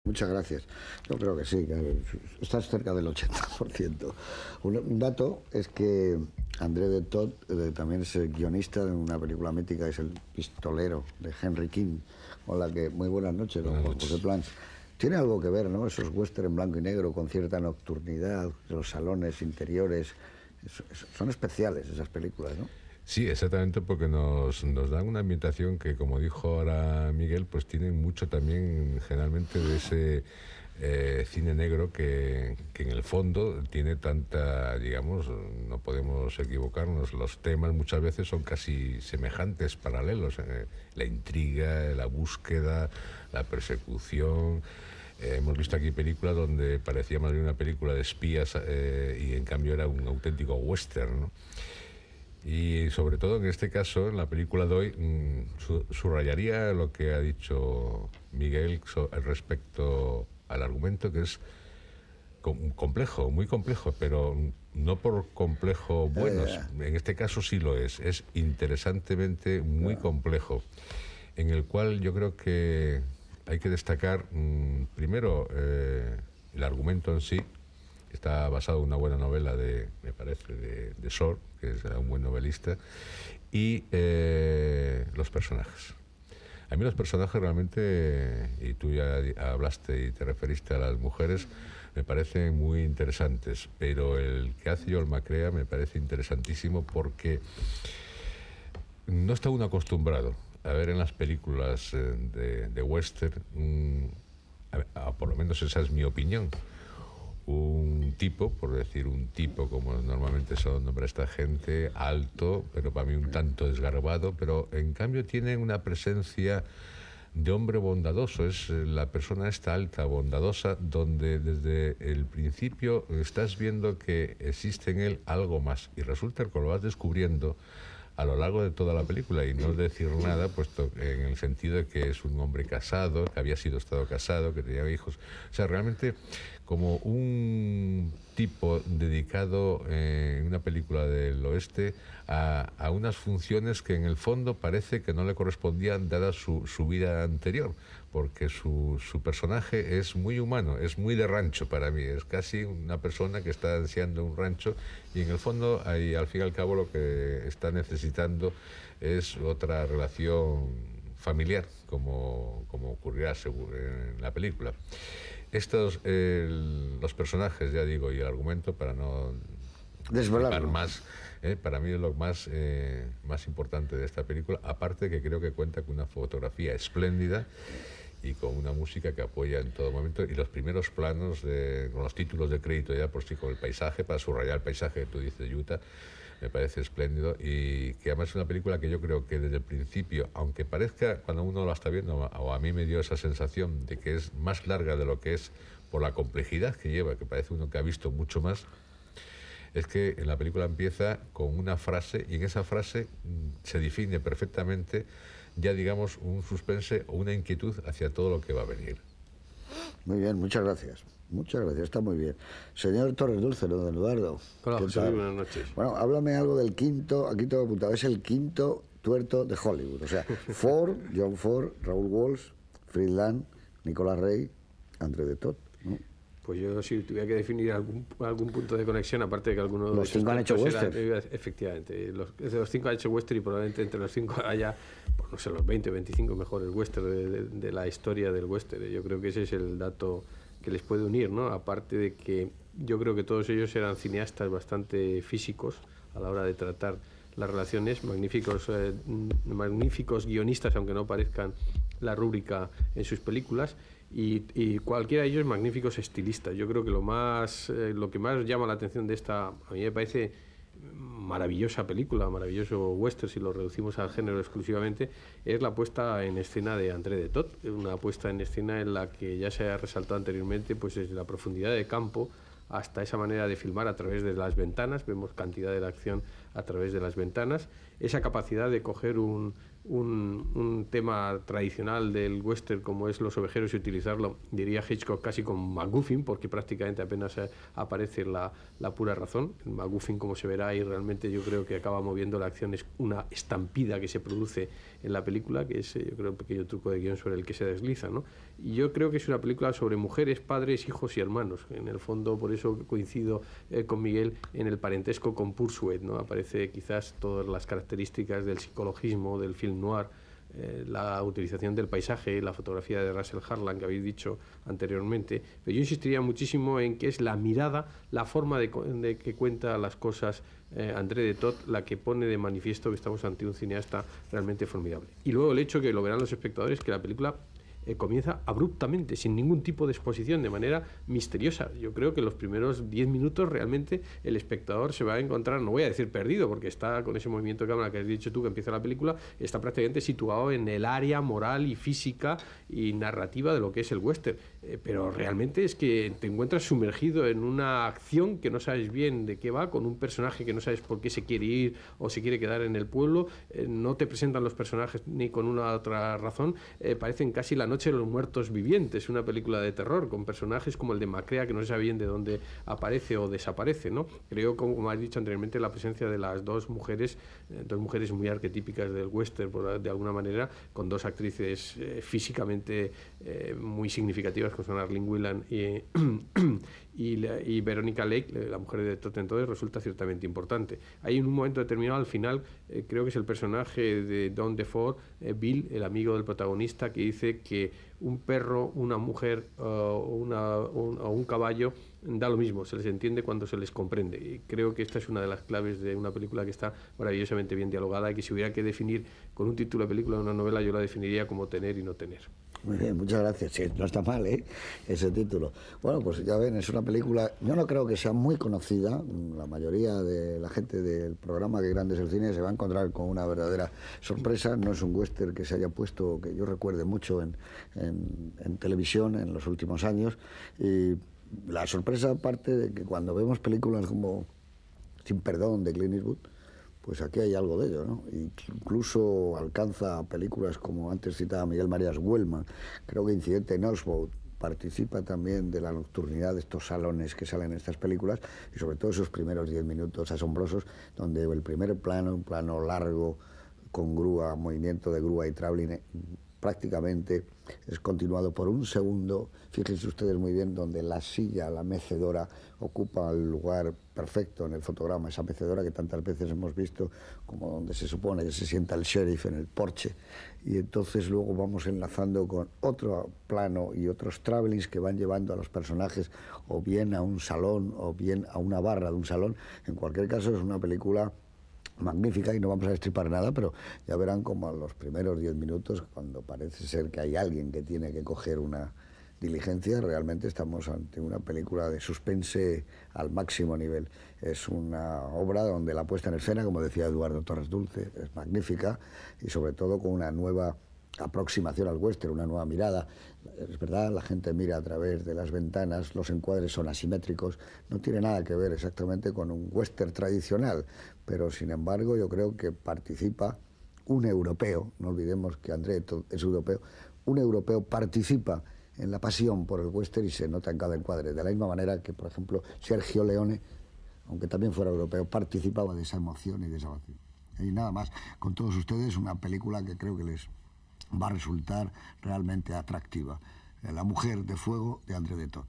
Muchas gracias. Yo creo que sí, que estás cerca del 80%. Un dato es que André de Todd también es el guionista de una película mítica, es El pistolero, de Henry King, con la que, muy buenas noches, don Juan José Plans. Tiene algo que ver, ¿no? Esos western en blanco y negro con cierta nocturnidad, los salones interiores, son especiales esas películas, ¿no? Sí, exactamente, porque nos dan una ambientación que, como dijo ahora Miguel, pues tiene mucho también generalmente de ese cine negro que en el fondo tiene tanta, digamos, no podemos equivocarnos, los temas muchas veces son casi semejantes, paralelos, la intriga, la búsqueda, la persecución. Hemos visto aquí películas donde parecía más bien una película de espías y en cambio era un auténtico western, ¿no? Y sobre todo en este caso, en la película de hoy, subrayaría lo que ha dicho Miguel respecto al argumento, que es complejo, muy complejo, pero no por complejo bueno, en este caso sí lo es interesantemente muy complejo, en el cual yo creo que hay que destacar primero el argumento en sí. Está basado en una buena novela me parece, de Shore, que es un buen novelista, y los personajes. A mí los personajes realmente, y tú ya hablaste y te referiste a las mujeres, me parecen muy interesantes, pero el que hace Joel McCrea me parece interesantísimo porque no está uno acostumbrado a ver en las películas de western, por lo menos esa es mi opinión, un tipo, por decir un tipo como normalmente se nombra esta gente, alto, pero para mí un tanto desgarbado, pero en cambio tiene una presencia de hombre bondadoso. Es la persona esta alta, bondadosa, donde desde el principio estás viendo que existe en él algo más, y resulta que lo vas descubriendo a lo largo de toda la película, y no decir nada, puesto en el sentido de que es un hombre casado, que había estado casado, que tenía hijos. O sea, realmente como un tipo dedicado en una película del oeste a unas funciones que en el fondo parece que no le correspondían dada su vida anterior, porque su personaje es muy humano, es muy de rancho para mí, es casi una persona que está ansiando un rancho, y en el fondo, ahí, al fin y al cabo, lo que está necesitando es otra relación familiar, como ocurrirá en la película. Estos, los personajes, ya digo, y el argumento, para no desvelar más, para mí es lo más importante de esta película, aparte que creo que cuenta con una fotografía espléndida y con una música que apoya en todo momento, y los primeros planos con los títulos de crédito ya por sí, con el paisaje, para subrayar el paisaje que tú dices, Utah, me parece espléndido, y que además es una película que yo creo que desde el principio, aunque parezca cuando uno la está viendo, o a mí me dio esa sensación de que es más larga de lo que es por la complejidad que lleva, que parece uno que ha visto mucho más, es que en la película empieza con una frase, y en esa frase se define perfectamente ya, digamos, un suspense o una inquietud hacia todo lo que va a venir. Muy bien, muchas gracias. Muchas gracias, está muy bien. Señor Torres Dulce, don Eduardo. Hola, José Luis, buenas noches. Bueno, háblame algo del quinto, aquí tengo apuntado, es el quinto tuerto de Hollywood. O sea, Ford, John Ford, Raúl Walsh, Friedland, Nicolas Rey, André de Todd, ¿no? Pues yo, si tuviera que definir algún punto de conexión, aparte de que algunos de los cinco han hecho western. Efectivamente, los cinco han hecho western, y probablemente entre los cinco haya, pues no sé, los 20 o 25 mejores western de la historia del western. Yo creo que ese es el dato que les puede unir, ¿no? Aparte de que yo creo que todos ellos eran cineastas bastante físicos a la hora de tratar las relaciones, magníficos guionistas, aunque no parezcan la rúbrica en sus películas, y cualquiera de ellos magníficos estilistas. Yo creo que lo que más llama la atención de esta, a mí me parece maravillosa película, maravilloso western, si lo reducimos al género exclusivamente, es la puesta en escena de André de Todd, una puesta en escena en la que ya se ha resaltado anteriormente, pues desde la profundidad de campo hasta esa manera de filmar a través de las ventanas, vemos cantidad de la acción a través de las ventanas, esa capacidad de coger un tema tradicional del western como es los ovejeros y utilizarlo, diría Hitchcock, casi con MacGuffin, porque prácticamente apenas aparece la pura razón. El MacGuffin, como se verá ahí, realmente yo creo que acaba moviendo la acción, es una estampida que se produce en la película, que es, yo creo, un pequeño truco de guión sobre el que se desliza, ¿no? Y yo creo que es una película sobre mujeres, padres, hijos y hermanos. En el fondo, por eso coincido con Miguel en el parentesco con Pursuit, ¿no? Aparece quizás todas las características del psicologismo, del film noir, la utilización del paisaje, la fotografía de Russell Harlan que habéis dicho anteriormente, pero yo insistiría muchísimo en que es la mirada, la forma de que cuenta las cosas André de Toth la que pone de manifiesto que estamos ante un cineasta realmente formidable. Y luego el hecho que lo verán los espectadores, que la película comienza abruptamente, sin ningún tipo de exposición, de manera misteriosa. Yo creo que los primeros 10 minutos realmente el espectador se va a encontrar, no voy a decir perdido, porque está con ese movimiento de cámara que has dicho tú, que empieza la película, está prácticamente situado en el área moral y física y narrativa de lo que es el western. Pero realmente es que te encuentras sumergido en una acción que no sabes bien de qué va, con un personaje que no sabes por qué se quiere ir o se quiere quedar en el pueblo, no te presentan los personajes ni con una otra razón, parecen casi la Noche de los Muertos Vivientes, una película de terror con personajes como el de Macrea, que no se sabe bien de dónde aparece o desaparece, ¿no? Creo, como has dicho anteriormente, la presencia de las dos mujeres muy arquetípicas del western, de alguna manera, con dos actrices físicamente muy significativas, como son Arlene Whelan y Veronica Lake, la mujer de Todd, entonces resulta ciertamente importante. Hay un momento determinado al final, creo que es el personaje de Don DeFore, Bill, el amigo del protagonista, que dice que un perro, una mujer o un caballo da lo mismo, se les entiende cuando se les comprende. Y creo que esta es una de las claves de una película que está maravillosamente bien dialogada y que si hubiera que definir con un título de película o una novela, yo la definiría como Tener y no tener. Muy bien, muchas gracias. Sí, no está mal, ese título. Bueno, pues ya ven, es una película, yo no creo que sea muy conocida. La mayoría de la gente del programa que Grande es el Cine se va a encontrar con una verdadera sorpresa. No es un western que se haya puesto, que yo recuerde mucho en televisión en los últimos años. Y la sorpresa parte de que cuando vemos películas como Sin Perdón de Clint Eastwood, pues aquí hay algo de ello, ¿no? Incluso alcanza películas como antes citaba Miguel Marías Wellman. Creo que Incidente en Oswald participa también de la nocturnidad de estos salones que salen en estas películas, y sobre todo esos primeros 10 minutos asombrosos, donde el primer plano, un plano largo, con grúa, movimiento de grúa y traveling, prácticamente es continuado por un segundo, fíjense ustedes muy bien, donde la silla, la mecedora, ocupa el lugar perfecto en el fotograma, esa mecedora que tantas veces hemos visto, como donde se supone que se sienta el sheriff en el porche, y entonces luego vamos enlazando con otro plano y otros travelings que van llevando a los personajes o bien a un salón o bien a una barra de un salón. En cualquier caso es una película magnífica y no vamos a destripar nada, pero ya verán como a los primeros 10 minutos, cuando parece ser que hay alguien que tiene que coger una diligencia, realmente estamos ante una película de suspense al máximo nivel. Es una obra donde la puesta en escena, como decía Eduardo Torres Dulce, es magnífica y sobre todo con una nueva aproximación al western, una nueva mirada. Es verdad, la gente mira a través de las ventanas, los encuadres son asimétricos, no tiene nada que ver exactamente con un western tradicional, pero sin embargo yo creo que participa un europeo, no olvidemos que André es europeo, un europeo participa en la pasión por el western y se nota en cada encuadre, de la misma manera que, por ejemplo, Sergio Leone, aunque también fuera europeo, participaba de esa emoción y de esa pasión. Y nada más, con todos ustedes, una película que creo que les va a resultar realmente atractiva. La mujer de fuego de André de Toth.